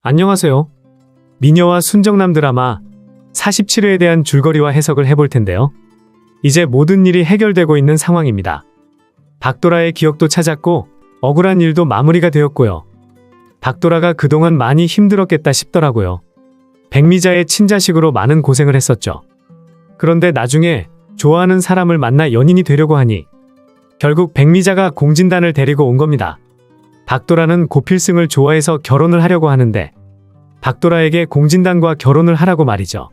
안녕하세요. 미녀와 순정남 드라마 47회에 대한 줄거리와 해석을 해볼 텐데요. 이제 모든 일이 해결되고 있는 상황입니다. 박도라의 기억도 찾았고 억울한 일도 마무리가 되었고요. 박도라가 그동안 많이 힘들었겠다 싶더라고요. 백미자의 친자식으로 많은 고생을 했었죠. 그런데 나중에 좋아하는 사람을 만나 연인이 되려고 하니 결국 백미자가 공진단을 데리고 온 겁니다. 박도라는 고필승을 좋아해서 결혼을 하려고 하는데 박도라에게 공진단과 결혼을 하라고 말이죠.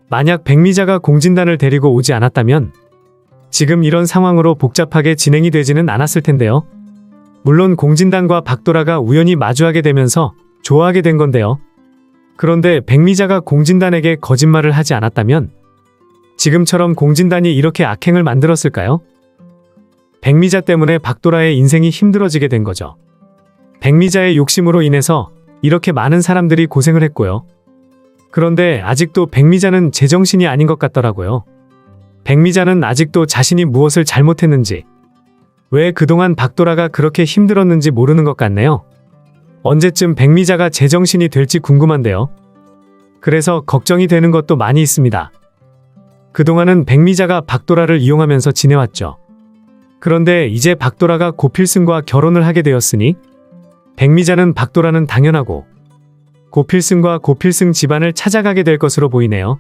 만약 백미자가 공진단을 데리고 오지 않았다면 지금 이런 상황으로 복잡하게 진행이 되지는 않았을 텐데요. 물론 공진단과 박도라가 우연히 마주하게 되면서 좋아하게 된 건데요. 그런데 백미자가 공진단에게 거짓말을 하지 않았다면 지금처럼 공진단이 이렇게 악행을 만들었을까요? 백미자 때문에 박도라의 인생이 힘들어지게 된 거죠. 백미자의 욕심으로 인해서 이렇게 많은 사람들이 고생을 했고요. 그런데 아직도 백미자는 제정신이 아닌 것 같더라고요. 백미자는 아직도 자신이 무엇을 잘못했는지, 왜 그동안 박도라가 그렇게 힘들었는지 모르는 것 같네요. 언제쯤 백미자가 제정신이 될지 궁금한데요. 그래서 걱정이 되는 것도 많이 있습니다. 그동안은 백미자가 박도라를 이용하면서 지내왔죠. 그런데 이제 박도라가 고필승과 결혼을 하게 되었으니 백미자는 박도라는 당연하고 고필승과 고필승 집안을 찾아가게 될 것으로 보이네요.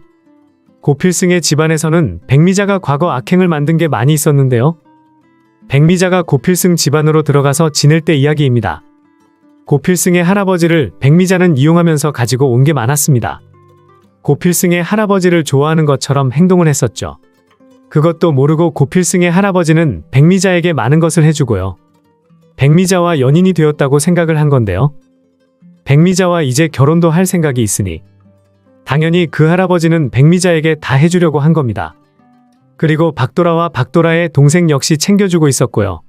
고필승의 집안에서는 백미자가 과거 악행을 만든 게 많이 있었는데요. 백미자가 고필승 집안으로 들어가서 지낼 때 이야기입니다. 고필승의 할아버지를 백미자는 이용하면서 가지고 온 게 많았습니다. 고필승의 할아버지를 좋아하는 것처럼 행동을 했었죠. 그것도 모르고 고필승의 할아버지는 백미자에게 많은 것을 해주고요. 백미자와 연인이 되었다고 생각을 한 건데요. 백미자와 이제 결혼도 할 생각이 있으니 당연히 그 할아버지는 백미자에게 다 해주려고 한 겁니다. 그리고 박도라와 박도라의 동생 역시 챙겨주고 있었고요.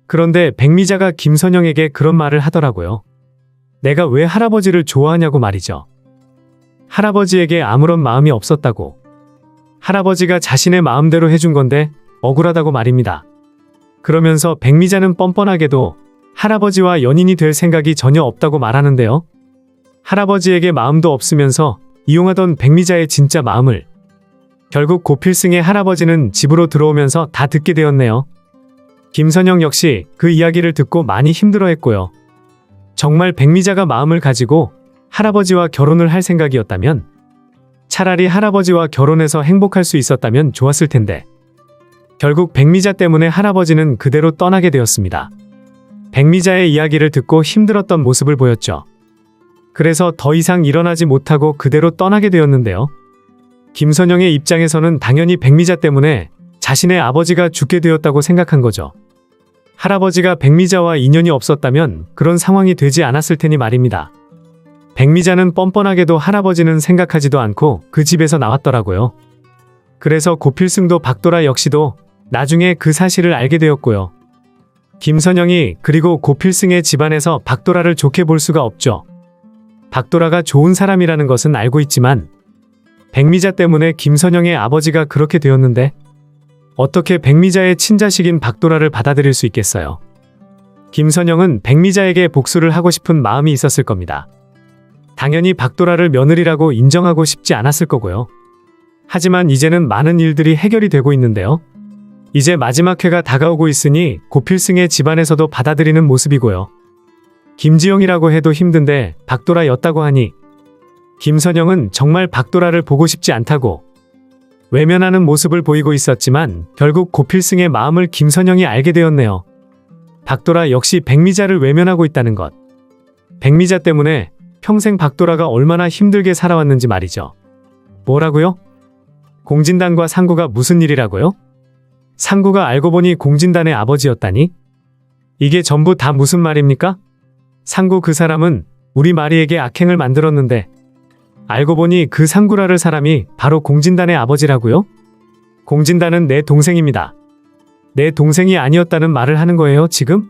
그런데 백미자가 김선영에게 그런 말을 하더라고요. 내가 왜 할아버지를 좋아하냐고 말이죠. 할아버지에게 아무런 마음이 없었다고. 할아버지가 자신의 마음대로 해준 건데 억울하다고 말입니다. 그러면서 백미자는 뻔뻔하게도 할아버지와 연인이 될 생각이 전혀 없다고 말하는데요. 할아버지에게 마음도 없으면서 이용하던 백미자의 진짜 마음을 결국 고필승의 할아버지는 집으로 들어오면서 다 듣게 되었네요. 김선영 역시 그 이야기를 듣고 많이 힘들어했고요. 정말 백미자가 마음을 가지고 할아버지와 결혼을 할 생각이었다면 차라리 할아버지와 결혼해서 행복할 수 있었다면 좋았을 텐데 결국 백미자 때문에 할아버지는 그대로 떠나게 되었습니다. 백미자의 이야기를 듣고 힘들었던 모습을 보였죠. 그래서 더 이상 일어나지 못하고 그대로 떠나게 되었는데요. 김선영의 입장에서는 당연히 백미자 때문에 자신의 아버지가 죽게 되었다고 생각한 거죠. 할아버지가 백미자와 인연이 없었다면 그런 상황이 되지 않았을 테니 말입니다. 백미자는 뻔뻔하게도 할아버지는 생각하지도 않고 그 집에서 나왔더라고요. 그래서 고필승도 박도라 역시도 나중에 그 사실을 알게 되었고요. 김선영이 그리고 고필승의 집안에서 박도라를 좋게 볼 수가 없죠. 박도라가 좋은 사람이라는 것은 알고 있지만 백미자 때문에 김선영의 아버지가 그렇게 되었는데 어떻게 백미자의 친자식인 박도라를 받아들일 수 있겠어요. 김선영은 백미자에게 복수를 하고 싶은 마음이 있었을 겁니다. 당연히 박도라를 며느리라고 인정하고 싶지 않았을 거고요. 하지만 이제는 많은 일들이 해결이 되고 있는데요. 이제 마지막 회가 다가오고 있으니 고필승의 집안에서도 받아들이는 모습이고요. 김지영이라고 해도 힘든데 박도라였다고 하니 김선영은 정말 박도라를 보고 싶지 않다고 외면하는 모습을 보이고 있었지만 결국 고필승의 마음을 김선영이 알게 되었네요. 박도라 역시 백미자를 외면하고 있다는 것. 백미자 때문에 평생 박도라가 얼마나 힘들게 살아왔는지 말이죠. 뭐라고요? 공진단과 상구가 무슨 일이라고요? 상구가 알고 보니 공진단의 아버지였다니? 이게 전부 다 무슨 말입니까? 상구 그 사람은 우리 마리에게 악행을 만들었는데 알고 보니 그 상구라를 사람이 바로 공진단의 아버지라고요? 공진단은 내 동생입니다. 내 동생이 아니었다는 말을 하는 거예요, 지금?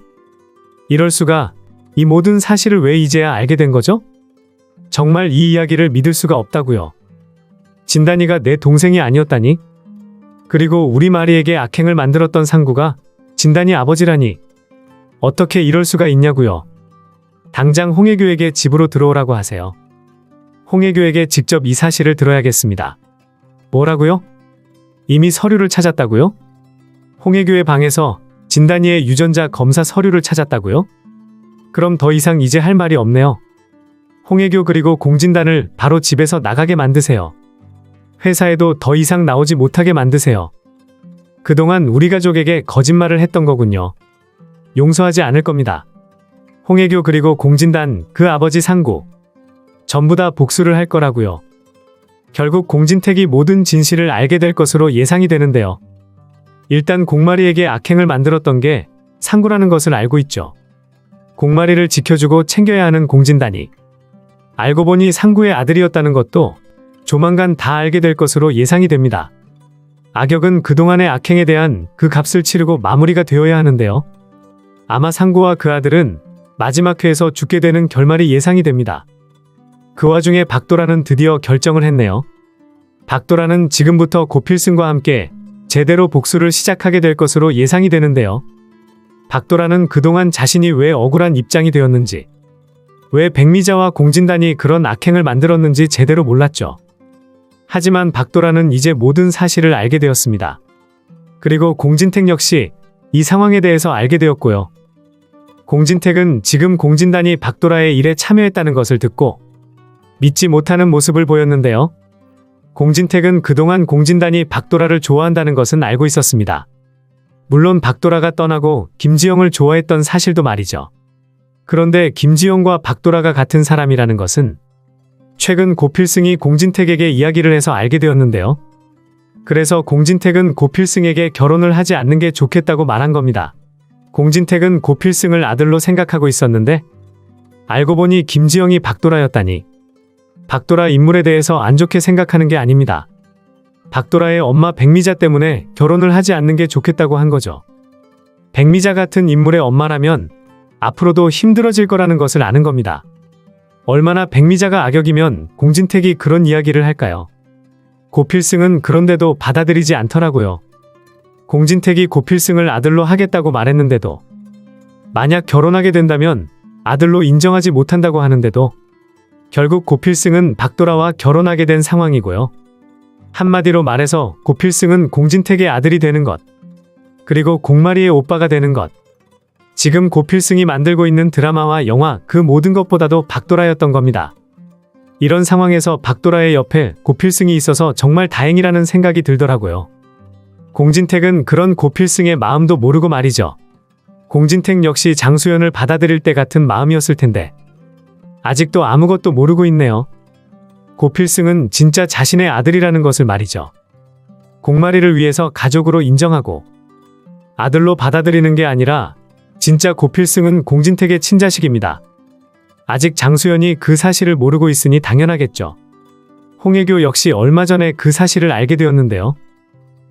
이럴 수가. 이 모든 사실을 왜 이제야 알게 된 거죠? 정말 이 이야기를 믿을 수가 없다고요. 진단이가 내 동생이 아니었다니? 그리고 우리 마리에게 악행을 만들었던 상구가 진단이 아버지라니 어떻게 이럴 수가 있냐고요. 당장 홍혜교에게 집으로 들어오라고 하세요. 홍혜교에게 직접 이 사실을 들어야겠습니다. 뭐라고요? 이미 서류를 찾았다고요? 홍혜교의 방에서 진단이의 유전자 검사 서류를 찾았다고요? 그럼 더 이상 이제 할 말이 없네요. 홍혜교 그리고 공진단을 바로 집에서 나가게 만드세요. 회사에도 더 이상 나오지 못하게 만드세요. 그동안 우리 가족에게 거짓말을 했던 거군요. 용서하지 않을 겁니다. 홍혜교 그리고 공진단, 그 아버지 상구. 전부 다 복수를 할 거라고요. 결국 공진택이 모든 진실을 알게 될 것으로 예상이 되는데요. 일단 공마리에게 악행을 만들었던 게 상구라는 것을 알고 있죠. 공마리를 지켜주고 챙겨야 하는 공진단이 알고 보니 상구의 아들이었다는 것도 조만간 다 알게 될 것으로 예상이 됩니다. 악역은 그동안의 악행에 대한 그 값을 치르고 마무리가 되어야 하는데요. 아마 상구와 그 아들은 마지막 회에서 죽게 되는 결말이 예상이 됩니다. 그 와중에 박도라는 드디어 결정을 했네요. 박도라는 지금부터 고필승과 함께 제대로 복수를 시작하게 될 것으로 예상이 되는데요. 박도라는 그동안 자신이 왜 억울한 입장이 되었는지, 왜 백미자와 공진단이 그런 악행을 만들었는지 제대로 몰랐죠. 하지만 박도라는 이제 모든 사실을 알게 되었습니다. 그리고 공진택 역시 이 상황에 대해서 알게 되었고요. 공진택은 지금 공진단이 박도라의 일에 참여했다는 것을 듣고 믿지 못하는 모습을 보였는데요. 공진택은 그동안 공진단이 박도라를 좋아한다는 것은 알고 있었습니다. 물론 박도라가 떠나고 김지영을 좋아했던 사실도 말이죠. 그런데 김지영과 박도라가 같은 사람이라는 것은 최근 고필승이 공진택에게 이야기를 해서 알게 되었는데요. 그래서 공진택은 고필승에게 결혼을 하지 않는 게 좋겠다고 말한 겁니다. 공진택은 고필승을 아들로 생각하고 있었는데 알고 보니 김지영이 박도라였다니. 박도라 인물에 대해서 안 좋게 생각하는 게 아닙니다. 박도라의 엄마 백미자 때문에 결혼을 하지 않는 게 좋겠다고 한 거죠. 백미자 같은 인물의 엄마라면 앞으로도 힘들어질 거라는 것을 아는 겁니다. 얼마나 백미자가 악역이면 공진택이 그런 이야기를 할까요? 고필승은 그런데도 받아들이지 않더라고요. 공진택이 고필승을 아들로 하겠다고 말했는데도, 만약 결혼하게 된다면 아들로 인정하지 못한다고 하는데도 결국 고필승은 박도라와 결혼하게 된 상황이고요. 한마디로 말해서 고필승은 공진택의 아들이 되는 것, 그리고 공마리의 오빠가 되는 것. 지금 고필승이 만들고 있는 드라마와 영화 그 모든 것보다도 박도라였던 겁니다. 이런 상황에서 박도라의 옆에 고필승이 있어서 정말 다행이라는 생각이 들더라고요. 공진택은 그런 고필승의 마음도 모르고 말이죠. 공진택 역시 장수연을 받아들일 때 같은 마음이었을 텐데 아직도 아무것도 모르고 있네요. 고필승은 진짜 자신의 아들이라는 것을 말이죠. 공마리를 위해서 가족으로 인정하고 아들로 받아들이는 게 아니라 진짜 고필승은 공진택의 친자식입니다. 아직 장수연이 그 사실을 모르고 있으니 당연하겠죠. 홍혜교 역시 얼마 전에 그 사실을 알게 되었는데요.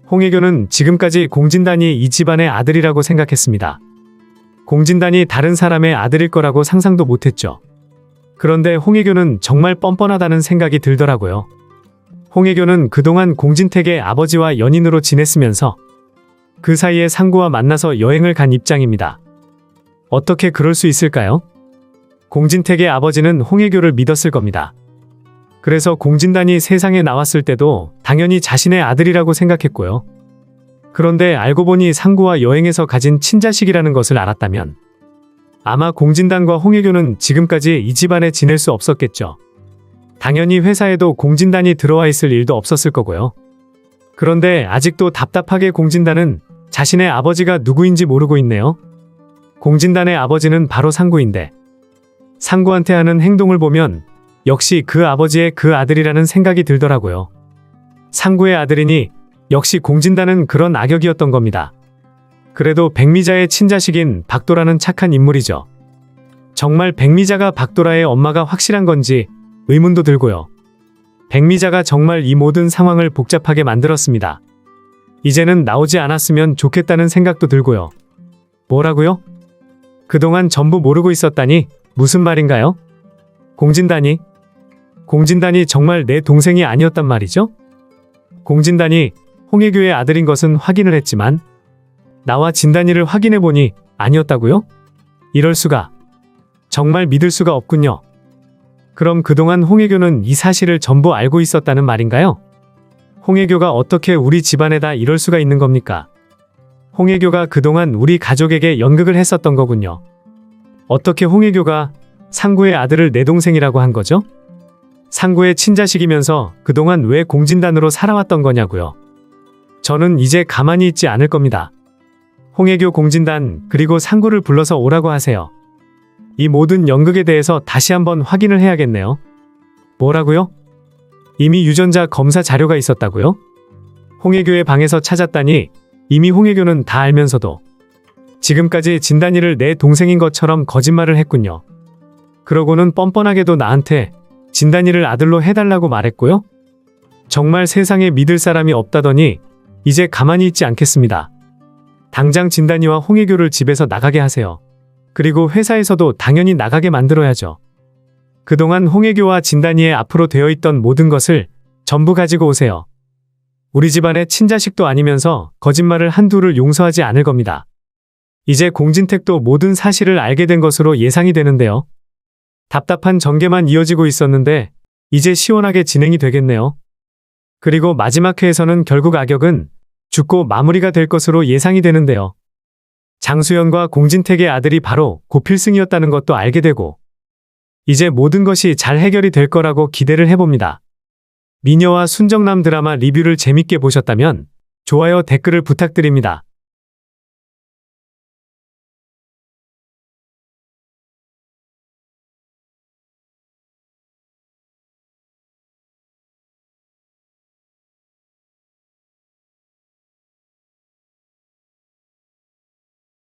홍혜교는 지금까지 공진단이 이 집안의 아들이라고 생각했습니다. 공진단이 다른 사람의 아들일 거라고 상상도 못했죠. 그런데 홍혜교는 정말 뻔뻔하다는 생각이 들더라고요. 홍혜교는 그동안 공진택의 아버지와 연인으로 지냈으면서 그 사이에 상구와 만나서 여행을 간 입장입니다. 어떻게 그럴 수 있을까요? 공진택의 아버지는 홍혜교를 믿었을 겁니다. 그래서 공진단이 세상에 나왔을 때도 당연히 자신의 아들이라고 생각했고요. 그런데 알고 보니 상구와 여행에서 가진 친자식이라는 것을 알았다면 아마 공진단과 홍혜교는 지금까지 이 집안에 지낼 수 없었겠죠. 당연히 회사에도 공진단이 들어와 있을 일도 없었을 거고요. 그런데 아직도 답답하게 공진단은 자신의 아버지가 누구인지 모르고 있네요. 공진단의 아버지는 바로 상구인데 상구한테 하는 행동을 보면 역시 그 아버지의 그 아들이라는 생각이 들더라고요. 상구의 아들이니 역시 공진단은 그런 악역이었던 겁니다. 그래도 백미자의 친자식인 박도라는 착한 인물이죠. 정말 백미자가 박도라의 엄마가 확실한 건지 의문도 들고요. 백미자가 정말 이 모든 상황을 복잡하게 만들었습니다. 이제는 나오지 않았으면 좋겠다는 생각도 들고요. 뭐라고요? 그동안 전부 모르고 있었다니 무슨 말인가요? 공진단이 정말 내 동생이 아니었단 말이죠? 공진단이 홍혜교의 아들인 것은 확인을 했지만 나와 진단이를 확인해보니 아니었다고요? 이럴 수가. 정말 믿을 수가 없군요. 그럼 그동안 홍혜교는 이 사실을 전부 알고 있었다는 말인가요? 홍혜교가 어떻게 우리 집안에다 이럴 수가 있는 겁니까? 홍혜교가 그동안 우리 가족에게 연극을 했었던 거군요. 어떻게 홍혜교가 상구의 아들을 내 동생이라고 한 거죠? 상구의 친자식이면서 그동안 왜 공진단으로 살아왔던 거냐고요. 저는 이제 가만히 있지 않을 겁니다. 홍혜교 공진단 그리고 상구를 불러서 오라고 하세요. 이 모든 연극에 대해서 다시 한번 확인을 해야겠네요. 뭐라고요? 이미 유전자 검사 자료가 있었다고요? 홍혜교의 방에서 찾았다니 이미 홍혜교는 다 알면서도 지금까지 진단이를 내 동생인 것처럼 거짓말을 했군요. 그러고는 뻔뻔하게도 나한테 진단이를 아들로 해달라고 말했고요. 정말 세상에 믿을 사람이 없다더니 이제 가만히 있지 않겠습니다. 당장 진단이와 홍혜교를 집에서 나가게 하세요. 그리고 회사에서도 당연히 나가게 만들어야죠. 그동안 홍혜교와 진단이의 앞으로 되어 있던 모든 것을 전부 가지고 오세요. 우리 집안의 친자식도 아니면서 거짓말을 한두를 용서하지 않을 겁니다. 이제 공진택도 모든 사실을 알게 된 것으로 예상이 되는데요. 답답한 전개만 이어지고 있었는데 이제 시원하게 진행이 되겠네요. 그리고 마지막 회에서는 결국 악역은 죽고 마무리가 될 것으로 예상이 되는데요. 장수연과 공진택의 아들이 바로 고필승이었다는 것도 알게 되고 이제 모든 것이 잘 해결이 될 거라고 기대를 해봅니다. 미녀와 순정남 드라마 리뷰를 재밌게 보셨다면 좋아요, 댓글을 부탁드립니다.